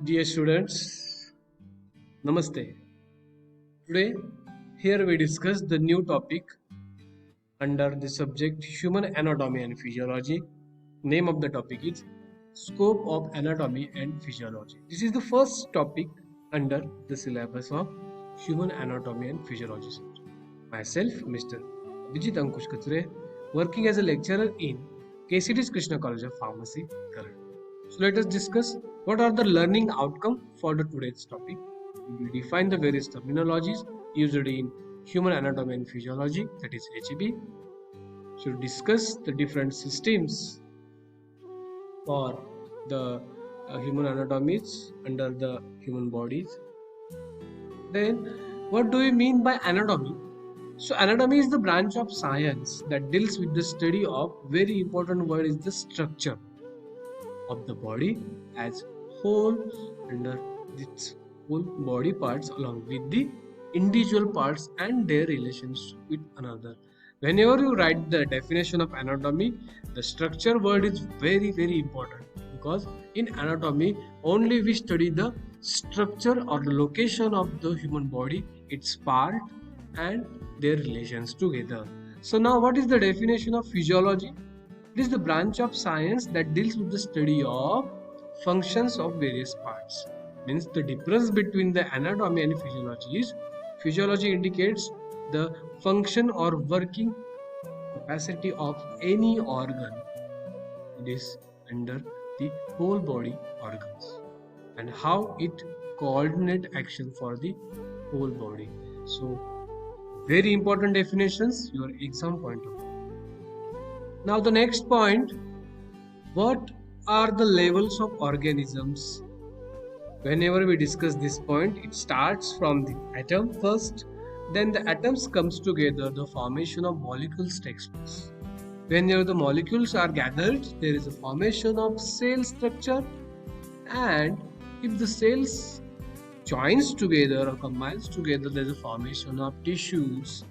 Dear students, Namaste. Today, here we discuss the new topic under the subject Human Anatomy and Physiology. Name of the topic is Scope of Anatomy and Physiology. This is the first topic under the syllabus of Human Anatomy and Physiology. Myself, Mr. Vijit Ankush Kature, working as a lecturer in KCT's Krishna College of Pharmacy, Karad. So let us discuss what are the learning outcome for the today's topic. We will define the various terminologies used in human anatomy and physiology, that is HEB. Should discuss the different systems for the human anatomies under the human bodies. Then, what do we mean by anatomy? So, anatomy is the branch of science that deals with the study of very important word is the structure of the body as whole under its whole body parts along with the individual parts and their relations with another. Whenever you write the definition of anatomy, the structure word is very important, because in anatomy only we study the structure or the location of the human body, its part and their relations together. So now what is the definition of physiology? It is the branch of science that deals with the study of functions of various parts. Means the difference between the anatomy and physiology is physiology indicates the function or working capacity of any organ. It is under the whole body organs and how it coordinate action for the whole body. So very important definitions, your exam point of view. Now the next point, what are the levels of organisms? Whenever we discuss this point, it starts from the atom first, then the atoms comes together, the formation of molecules takes place. Whenever the molecules are gathered, there is a formation of cell structure, and if the cells joins together or combines together, there is a formation of tissues,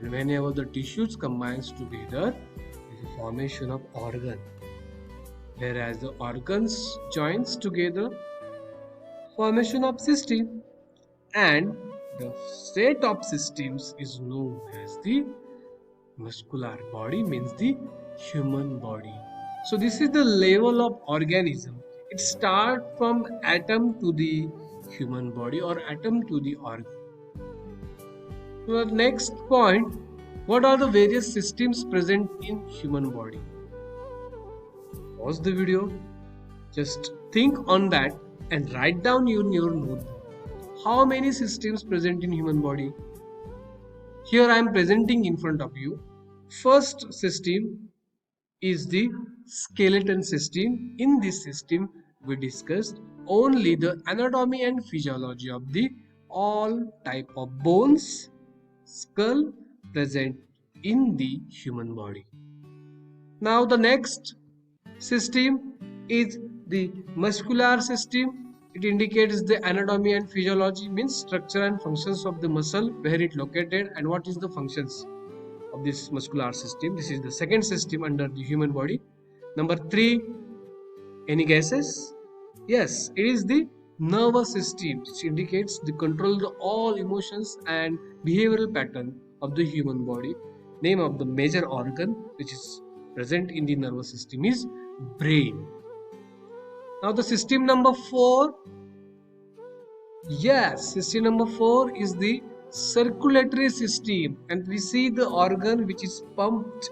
and whenever the tissues combines together, formation of organ, whereas the organs joins together, formation of system, and the set of systems is known as the muscular body, means the human body. So this is the level of organism. It starts from atom to the human body or atom to the organ. So the next point, what are the various systems present in human body? Pause the video, just think on that and write down in your notebook. How many systems present in human body? Here I am presenting in front of you. First system is the skeleton system. In this system, we discussed only the anatomy and physiology of the all type of bones, skull present in the human body. Now the next system is the muscular system. It indicates the anatomy and physiology, means structure and functions of the muscle, where it located and what is the functions of this muscular system. This is the second system under the human body. Number 3, any guesses? Yes, it is the nervous system, which indicates the control of all emotions and behavioral pattern of the human body. Name of the major organ which is present in the nervous system is brain. Now the system number 4, yes, system number 4 is the circulatory system, and we see the organ which is pumped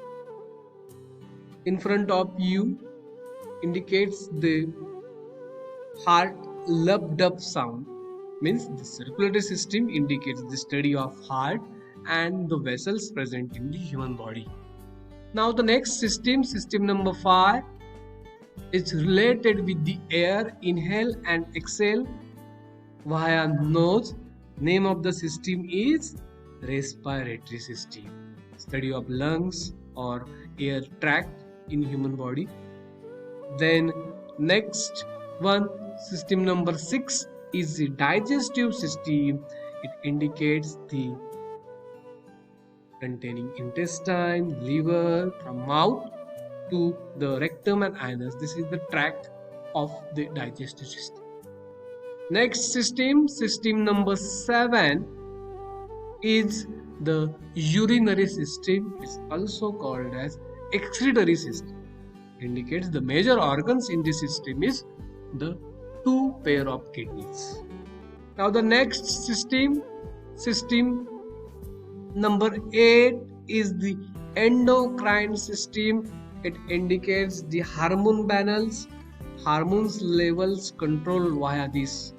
in front of you, indicates the heart lub dub sound, means the circulatory system indicates the study of heart and the vessels present in the human body. Now the next system, system number 5, is related with the air, inhale and exhale via nose. Name of the system is respiratory system, study of lungs or air tract in human body. Then next one, system number 6 is the digestive system. It indicates the containing intestine, liver, from mouth to the rectum and anus. This is the tract of the digestive system. Next system number 7 is the urinary system. It's also called as excretory system. Indicates the major organs in this system is the two pair of kidneys. Now the next system number 8 is the endocrine system. It indicates the hormone panels, hormones levels controlled via this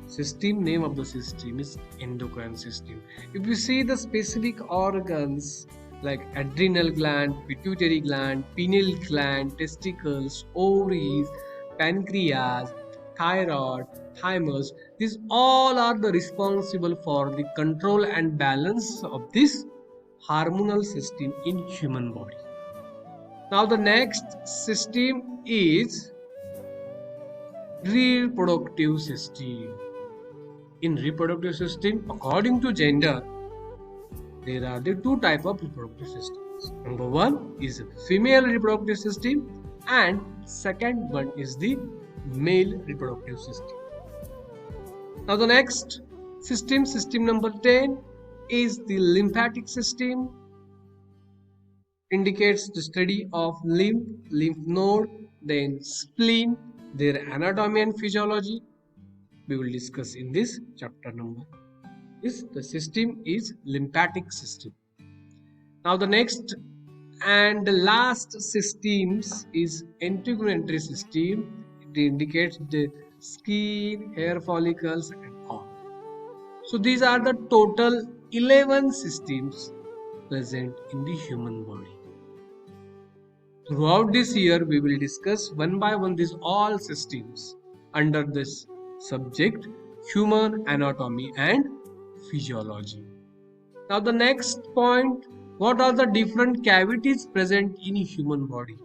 system. Name of the system is endocrine system. If you see the specific organs like adrenal gland, pituitary gland, pineal gland, testicles, ovaries, pancreas, thyroid, thymus, these all are the responsible for the control and balance of this hormonal system in human body. Now the next system is reproductive system. In reproductive system, according to gender, there are the two type of reproductive systems. Number one is female reproductive system, and second one is the male reproductive system. Now the next system number 10 is the lymphatic system. Indicates the study of lymph node, then spleen, their anatomy and physiology. We will discuss in this chapter number. The system is lymphatic system. Now the next and the last systems is integumentary system. It indicates the skin, hair follicles and all. So these are the total 11 systems present in the human body. Throughout this year, we will discuss one by one these all systems under this subject, human anatomy and physiology. Now the next point, what are the different cavities present in human body?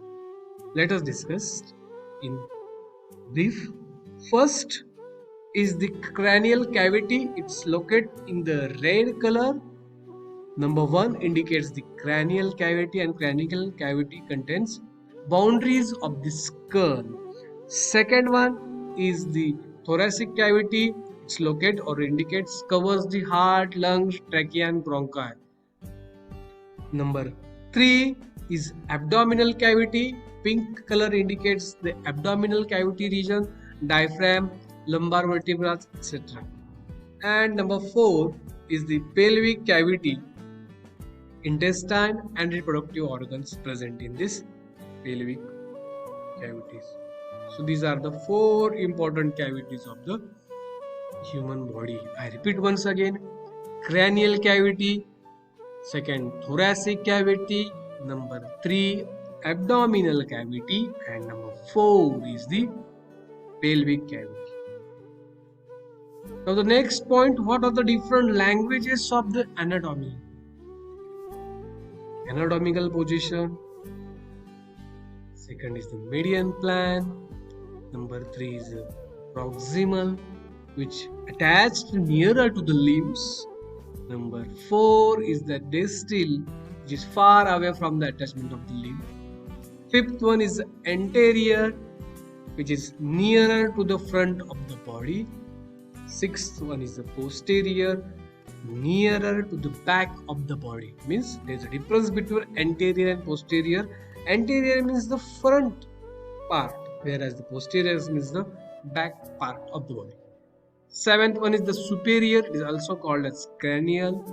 Let us discuss in brief. First is the cranial cavity. It's located in the red color. Number 1 indicates the cranial cavity, and cranial cavity contains boundaries of the skull. Second one is the thoracic cavity. It's located or indicates covers the heart, lungs, trachea and bronchi. Number 3 is abdominal cavity. Pink color indicates the abdominal cavity region, diaphragm, lumbar vertebrae, etc. And number 4 is the pelvic cavity. Intestine and reproductive organs present in this pelvic cavities. So these are the 4 important cavities of the human body. I repeat once again: cranial cavity, second thoracic cavity, number 3 abdominal cavity, and number 4 is the pelvic cavity. Now the next point, what are the different languages of the anatomy? Anatomical position. Second is the median plan. Number 3 is proximal, which attached nearer to the limbs. Number 4 is the distal, which is far away from the attachment of the limb. Fifth one is anterior, which is nearer to the front of the body. Sixth one is the posterior, nearer to the back of the body. Means there is a difference between anterior and posterior. Anterior means the front part, whereas the posterior means the back part of the body. Seventh one is the superior. It is also called as cranial.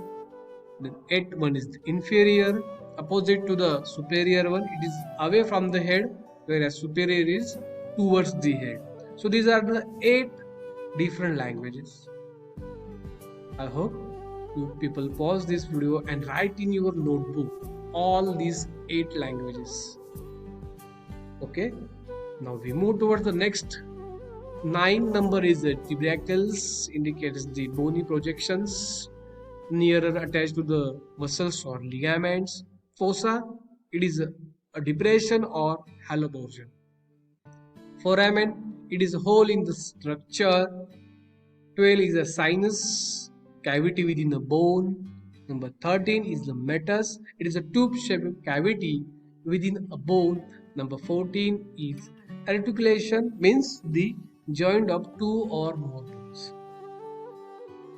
Then eighth one is the inferior, opposite to the superior one. It is away from the head, whereas superior is towards the head. So these are the 8 different languages. I hope you people pause this video and write in your notebook all these 8 languages. Okay, now we move towards the next 9 number is the tubercles, indicates the bony projections nearer attached to the muscles or ligaments. Fossa, it is a depression or hollow portion. Foramen, it is a hole in the structure. 12 is a sinus, cavity within the bone. Number 13 is the meatus, it is a tube-shaped cavity within a bone. Number 14 is articulation, means the joined of two or more bones.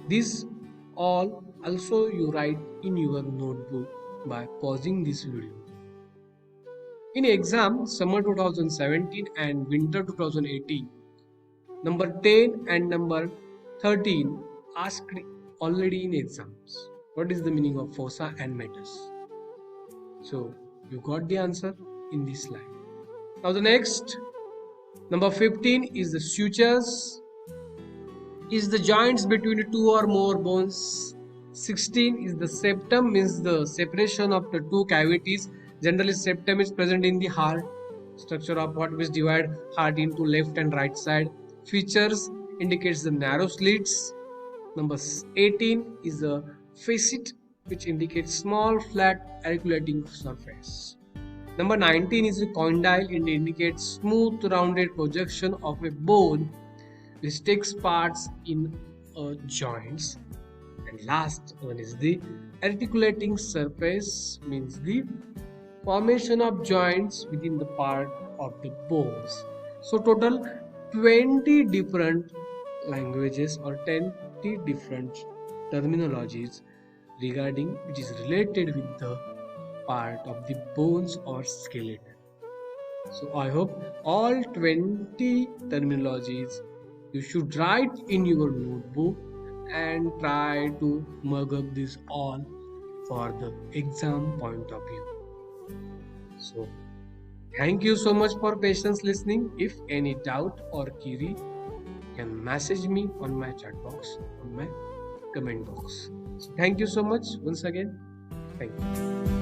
This all also you write in your notebook by pausing this video. In exam summer 2017 and winter 2018, number 10 and number 13 asked already in exams. What is the meaning of fossa and meatus? So you got the answer in this slide. Now the next, number 15 is the sutures, is the joints between two or more bones. 16 is the septum, means the separation of the two cavities. Generally septum is present in the heart, structure of what which divide heart into left and right side. Features indicates the narrow slits. Number 18 is the facet, which indicates small flat articulating surface. Number 19 is the condyle, and indicates smooth rounded projection of a bone which takes parts in joints. And last one is the articulating surface, means the formation of joints within the part of the bones. So total 20 different languages or 20 different terminologies regarding which is related with the part of the bones or skeleton. So I hope all 20 terminologies you should write in your notebook and try to mug up this all for the exam point of view. So thank you so much for patience listening. If any doubt or query, you can message me on my chat box, on my comment box. So thank you so much once again. Thank you.